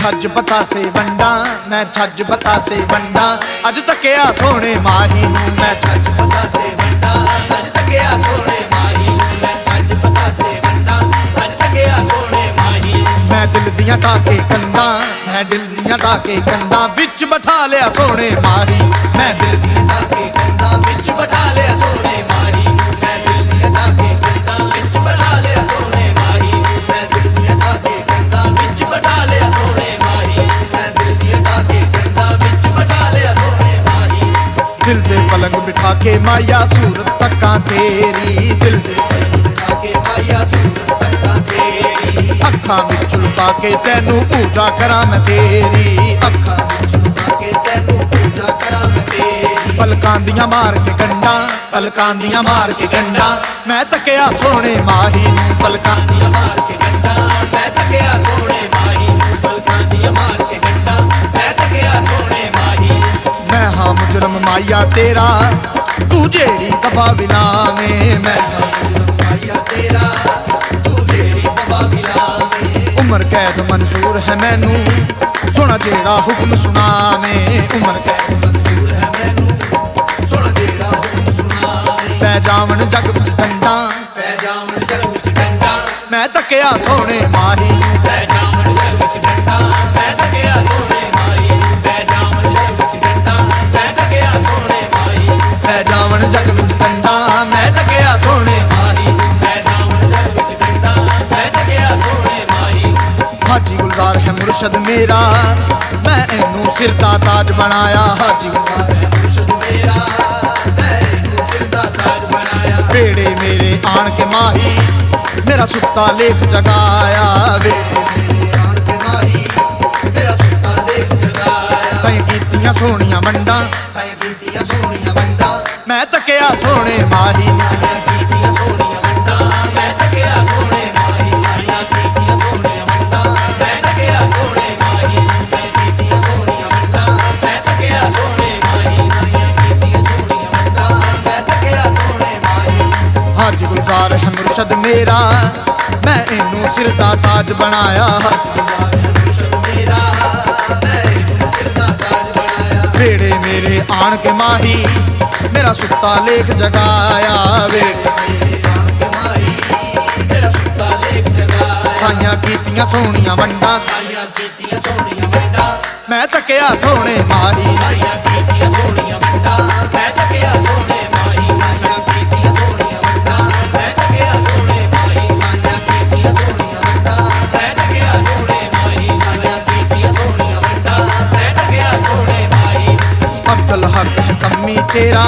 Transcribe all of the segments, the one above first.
छज बतासे वंडा, मैं छज बतासे वंडा, अज तकिया सोने माही नूं मैं छज बतासे वंडा, अज तकिया सोने माही नूं मैं छज बतासे वंडा, अज तकिया सोने माही नूं। मैं दिल दियां टाके कंदा, मैं दिल दियां टाके कंदा, विच बिठा लिया सोने माही, मैं दिल दियां टाके कंदा, विच बिठा लिया सोने माही नूं, मैं दिल दियां टाके कंदा, विच बिठा लिया सोने माही नूं, मैं दिल दियां टाके कंदा, विच बिठा लिया सोने माही, मैं दिल दियां टाके कंदा, विच बिठा लिया सोने माही। दिल दे पलंग बिठा के माया सूरत तक्कां तेरी, दिल दे पलंग बिठा के माया सूरत तक्कां तेरी, अखां विच लुका के तैनू पूजा करां मैं तेरी, अखां विच लुका के तैनू पूजा करां मैं तेरी। पलकां दियां मार के गंढा, पलकां दियां मार के गंढा, मैं तकिया सोने माही नूं, पलकां दियां मार के गंढा, मैं तकिया सोने माही नूं, पलकां दियां मार के गंढा, मैं तकिया सोने माही नूं। मैं हां मुजरम माया तेरा, तू जेड़ी दफा बिलावे, मैं हां मुजरम माया तेरा, तू जेड़ी दफा बिलावे। उम्र कैद मंजूर है मैनू, सोना जेड़ा हुक्म सुनावे, उम्र कैद मंजूर है मैनू, सोना जेड़ा हुक्म सुनावे। पै जावन जग विच डंडा, पै जावन जग विच डंडा, मैं तकिया सोने माही, पै जावन जग विच डंडा, मैं तकिया सोने माही, पै जावन जग विच डंडा, मैं तकिया सोने माही, पै जावन जग विच डंडा, मैं तकिया सोने माही, पै जावन जग विच डंडा, मैं तकिया सोने माही। हाजी गुलजार है मुर्शद मेरा, मैं इनू सिर दा ताज बनाया, हाजी गुलजार है मुर्शद मेरा, मैं इनू सिर दा ताज बनाया। बेड़े मेरे आन के माही, मेरा सुत्ता लेख जगाया, बेड़े मेरे आन के माही, मेरा सुत्ता लेख जगाया। साईं कीतियां सोहणियां वंडां, साईं कीतियां सोहणियां वंडां, मैं तकिया सोने माही, साईं कीतियां सोहणियां वंडां, मैं तकिया सोने माही, साईं कीतियां सोहणियां वंडां, मैं तकिया सोने माही, मैं कीतियां सोहणियां वंडां, मैं तकिया सोने माही, साईं कीतियां सोहणियां वंडां, मैं तकिया सोने माही। हाजी गुलजार है मुर्शद मेरा, मैं इनू सिर दा ताज बनाया, हाजी गुलजार है मुर्शद मेरा, मैं इनू सिर दा ताज बनाया। बेड़े मेरे आन के माही, मेरा सुत्ता लेख जगाया, बेड़े मेरे आन के माही, मेरा सुत्ता लेख जगाया। साईं कीतियां सोहणियां वंडां, साईं कीतियां सोहणियां वंडां, मैं तकिया सोने माही, साईं कीतियां सोहणियां वंडां, मैं तकिया सोने माही, साईं कीतियां सोहणियां वंडां, मैं तकिया सोने माही, साईं कीतियां सोहणियां वंडां, मैं तकिया सोने माही, साईं कीतियां सोहणियां वंडां, मैं तकिया सोने माही। अब्दुल हक है कम्मी तेरा,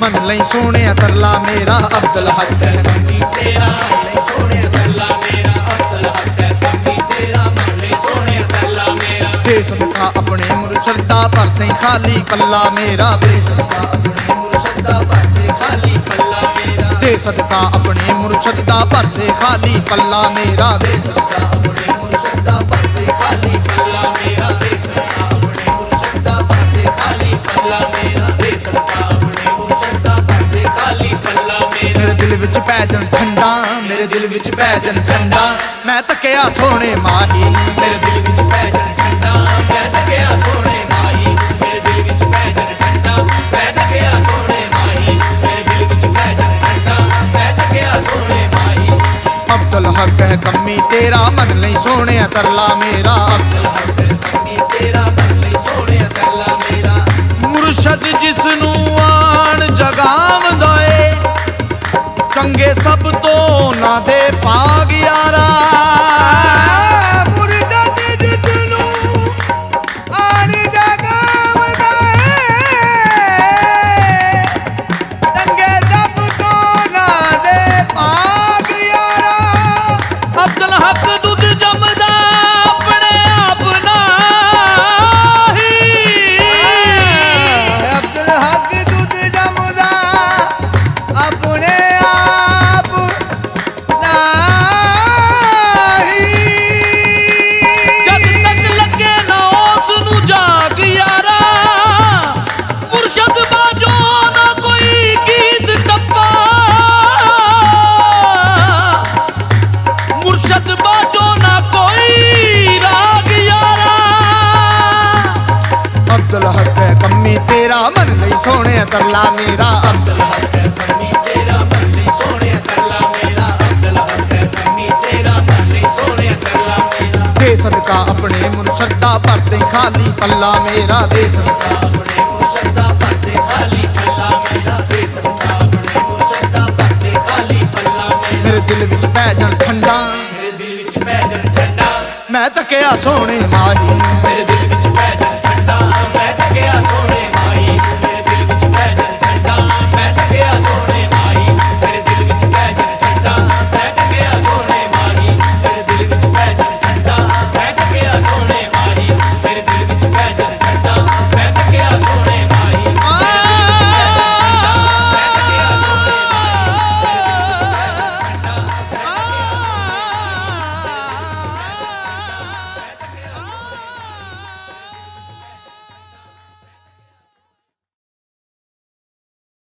मन लई सोने तरला मेरा, अब्दुल हक है कम्मी तेरा, मन लई सोने तरला मेरा, अब्दुल हक है कम्मी तेरा, मन लई सोने तरला मेरा। दे सदका अपने मुर्शद दा भरते खाली पल्ला मेरा, दे सदका अपने मुर्शद दा भरते खाली पल्ला मेरा, दे सदका अपने मुर्शद दा भरते खाली पल्ला मेरा, दे सदका अपने मुर्शद दा भरते खाली पल्ला मेरा, दे सदका अपने मुर्शद दा भरते खाली पल्ला मेरा, दे सदका अपने मुर्शद दा भरते खाली पल्ला मेरा। मेरे दिल विच पै जन ठंडा, मेरे दिल विच पै जन ठंडा, मैं तकिया सोने माही, मेरे दिल विच पै जन ठंडा, मैं तकिया सोने माही, मेरे दिल विच पै जन ठंडा, मैं तकिया सोने माही, मेरे दिल विच पै जन ठंडा, मैं तकिया सोने माही। अब्दुल हक है कम्मी तेरा, मन लई सोने तरला मेरा, अब्दुल हक है कम्मी तेरा, मन लई सोने तरला मेरा। मुर्शद जिसनू आन जगावंदा ए, चंगे सब तो ना दे पाग यारा, अपने आप ना ਤੇਰਾ ਮਨ ਲਈ ਸੋਹਣਿਆ ਤਰਲਾ ਮੇਰਾ ਅਬਦੁਲ ਹਕ ਹੈ ਫਰਮੀ ਤੇਰਾ ਮਨ ਲਈ ਸੋਹਣਿਆ ਤਰਲਾ ਮੇਰਾ ਅਬਦੁਲ ਹਕ ਹੈ ਫਰਮੀ ਤੇਰਾ ਮਨ ਲਈ ਸੋਹਣਿਆ ਤਰਲਾ ਮੇਰਾ ਦੇ ਸਦਕਾ ਆਪਣੇ ਮੁਰਸ਼ਦ ਦਾ ਭਰਦੇ ਖਾਲੀ ਪੱਲਾ ਮੇਰਾ ਦੇ ਸਦਕਾ ਆਪਣੇ ਮੁਰਸ਼ਦ ਦਾ ਭਰਦੇ ਖਾਲੀ ਪੱਲਾ ਮੇਰਾ ਦੇ ਸਦਕਾ ਆਪਣੇ ਮੁਰਸ਼ਦ ਦਾ ਭਰਦੇ ਖਾਲੀ ਪੱਲਾ ਮੇਰਾ ਮੇਰੇ ਦਿਲ ਵਿੱਚ ਪੈ ਜਾਣ ਠੰਡਾ ਮੇਰੇ ਦਿਲ ਵਿੱਚ ਪੈ ਜਾਣ ਠੰਡਾ ਮੈਂ ਤੱਕਿਆ ਸੋਹਣੇ ਮਾਹੀ ਨੂੰ ਮੇਰੇ